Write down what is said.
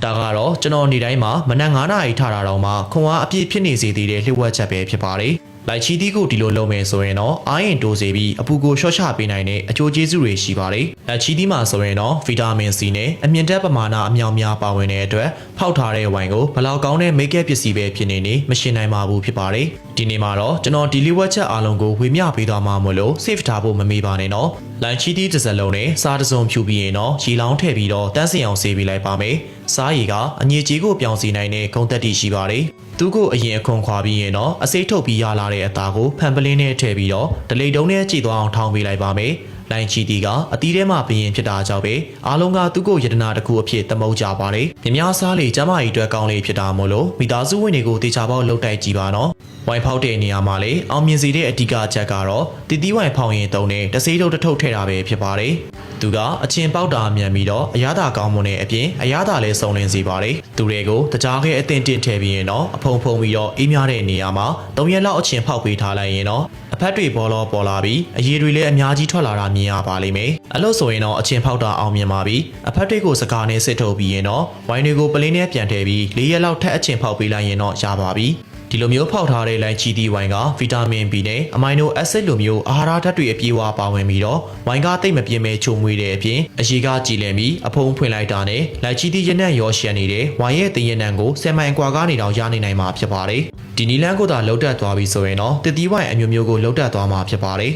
ဒါကတော့ကျွန်တော်နေတိုင်းမှာမနက်9 နာရီထတာတော့မှခွန်အားအပြည့်ဖြစ်နေစေသေးတဲ့လျှို့ဝှက်ချက်ပဲဖြစ်ပါတယ်လိုက်ချီတီးကိုဒီလိုလုပ်မယ်ဆိုရင်တော့အားရင်တိုးစေပြီးအပူကိုရှော့ချပေးနိုင်တဲ့အကျိုးကျေးဇူးတွေရှိပါတယ်။လက်ချီတီးမှာဆိုရင်တော့ဗီတာမင် C နဲ့အမြင့်တက်ပမာဏအမြောက်များပါဝင်တဲ့အတွက်ဖောက်ထားတဲ့ဝိုင်ကိုဘလောက်ကောင်းတဲ့မိတ်ကပ်ပစ္စည်းပဲဖြစ်နေမရှင်းနိုင်ပါဘူးဖြစ်ပါတယ်။ဒီနေ့မှာတော့ကျွန်တော်ဒီလီဝက်ချက်အားလုံးကိုဝေမျှပေးသွားမှာမို့လို့ save ထားဖို့မမေ့ပါနဲ့နော်။လိုက်ချီတီးတစ်စက်လုံးနဲ့စားတစ်စုံဖြူပြီးရင်တော့ရေလောင်းထည့်ပြီးတော့တန်းစင်အောင်ဆေးပေးလိုက်ပါမယ်။စားရည်ကအငြိကြီးကိုပြောင်းစီနိုင်တဲ့ဂုဏ်သက်တည်ရှိပါတယ်။သူကိုအရင်အခွန်ခွာပြီးရင်တော့အစိတ်ထုတ်ပြီးရလာတဲ့အသားကိုဖန်ပလင်းနဲ့ထည့်ပြီးတော့ဒလိတ်တုံးနဲ့ကြည့်သွားအောင်ထောင်းပေးလိုက်ပါမယ်။လိုင်ချီတီကအသီးထဲမှာဘရင်ဖြစ်တာကြောင့်ပဲအားလုံးကသူ့ကိုယတနာတစ်ခုအဖြစ်သမုတ်ကြပါတယ်။မြများစားလေကျမကြီးအတွက်ကောင်းလေးဖြစ်တာမို့လို့မိသားစုဝင်တွေကိုတေချာပေါက်လှုပ်တိုက်ကြည့်ပါနော်။ဝိုင်ဖောက်တဲ့နေရာမှာလေအောင်မြင်စေတဲ့အဓိကအချက်ကတော့တီတီဝိုင်ဖောက်ရင်တုံးနဲ့တဆေးတုပ်တစ်ထုပ်ထည့်တာပဲဖြစ်ပါတယ်။သူကအချင်းပေါက်တာမြန်ပြီးတော့အရသာကောင်းမွန်တဲ့အပြင်အရသာလည်းစုံလင်စေပါတယ်။သူတွေကိုတကြားခဲအသင့်တင့်ထည့်ပြီးရင်တော့အဖုံဖုံပြီးတော့အေးမြတဲ့နေရာမှာ3 ရက်လောက်အချင်းဖောက်ပေးထားလိုက်ရင်တော့အဖက်တွေပေါ်လာပြီးအရည်တွေလည်းအများကြီးထွက်လာတာမြင်ရပါလိမ့်မယ်။အဲ့လို့ဆိုရင်တော့အချင်းဖောက်တာအောင်မြင်ပါပြီ။အဖက်တွေကိုစကားနဲ့စစ်ထုတ်ပြီးရင်တော့ဝိုင်းတွေကိုပလင်းနဲ့ပြန်ထည့်ပြီး4 ရက်လောက်ထက်အချင်းဖောက်ပေးလိုက်ရင်တော့ရပါပြီ။ဒီလိုမျိုးဖောက်ထားတဲ့လိုင်ချီတီဝိုင်ကဗီတာမင် B နဲ့အမိုင်နိုအက်ဆစ်လိုမျိုးအာဟာရဓာတ်တွေအပြည့်အဝပါဝင်ပြီးတော့ဝိုင်ကတိတ်မပြင်းမဲ့ချုံမွေးတဲ့အပြင်အရေကကြည်လင်ပြီးအဖုံးဖွင့်လိုက်တာနဲ့လိုင်ချီတီရနံ့ရောရှန်နေတဲ့ဝိုင်ရဲ့တင်ရနံ့ကို10 မိုင်ကွာကနေတောင်ရနေနိုင်မှာဖြစ်ပါတယ်။ဒီနီလန်းကိုသာလှုပ်တက်သွားပြီဆိုရင်တော့တတိဝိုင်အမျိုးမျိုးကိုလှုပ်တက်သွားမှာဖြစ်ပါတယ်